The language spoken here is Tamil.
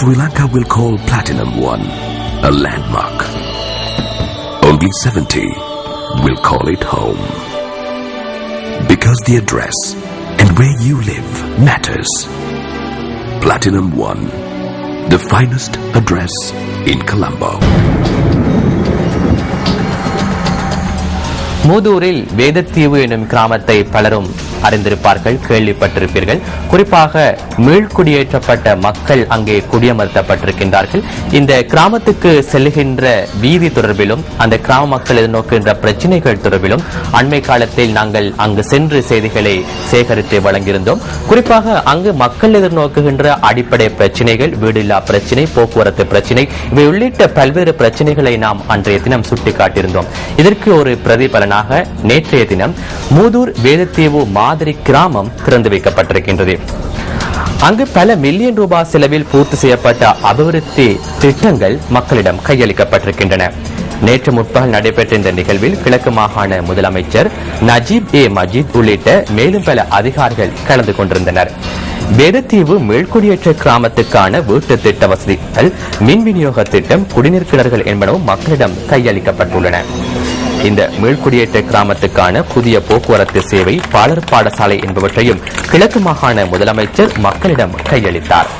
Sri Lanka will call Platinum 1 a landmark. Only 70 will call it home. Because the address and where you live matters. Platinum 1, the finest address in Colombo. மூதூரில் வேதத்தீவு எனும் கிராமத்தை பலரும் அறிந்திருப்பார்கள், கேள்விப்பட்டிருப்பீர்கள். குறிப்பாக மீள்குடியேற்றப்பட்ட மக்கள் அங்கே குடியமர்த்தப்பட்டிருக்கின்றார்கள். இந்த கிராமத்துக்கு செல்லுகின்ற வீதி தொடர்பிலும் அந்த கிராம மக்கள் எதிர்நோக்குகின்ற பிரச்சினைகள் தொடர்பிலும் அண்மை காலத்தில் நாங்கள் அங்கு சென்று செய்திகளை சேகரித்து வழங்கியிருந்தோம். குறிப்பாக அங்கு மக்கள் எதிர்நோக்குகின்ற அடிப்படை பிரச்சினைகள், வீடில்லா பிரச்சினை, போக்குவரத்து பிரச்சினை, இவை உள்ளிட்ட பல்வேறு பிரச்சினைகளை நாம் அன்றைய தினம் சுட்டிக்காட்டியிருந்தோம். இதற்கு ஒரு பிரதிபலனாக நேற்றைய தினம் மூதூர் வேதத்தீவு மாதிரி கிராமம் திறந்து வைக்கப்பட்டிருக்கின்றது. அங்கு பல மில்லியன் ரூபாய் செலவில் பூர்த்தி செய்யப்பட்ட அபிவிருத்தி திட்டங்கள் மக்களிடம் கையளிக்கப்பட்டிருக்கின்றன. நேற்று முற்பகல் நடைபெற்ற இந்த நிகழ்வில் கிழக்கு மாகாண முதலமைச்சர் நஜீப் மஜீத் உள்ளிட்ட மேலும் பல அதிகாரிகள் கலந்து கொண்டிருந்தனர். வேதத்தீவு மீள்குடியேற்ற கிராமத்துக்கான வீட்டு திட்ட வசதிகள், மின் விநியோக திட்டம், குடிநீர் கிணறுகள் என்பனவும் மக்களிடம் கையளிக்கப்பட்டுள்ளன. இந்த மீள்குடியேற்ற கிராமத்துக்கான புதிய போக்குவரத்து சேவை, பாலர் பாடசாலை என்பவற்றையும் கிழக்கு மாகாண முதலமைச்சர் மக்களிடம் கையளித்தார்.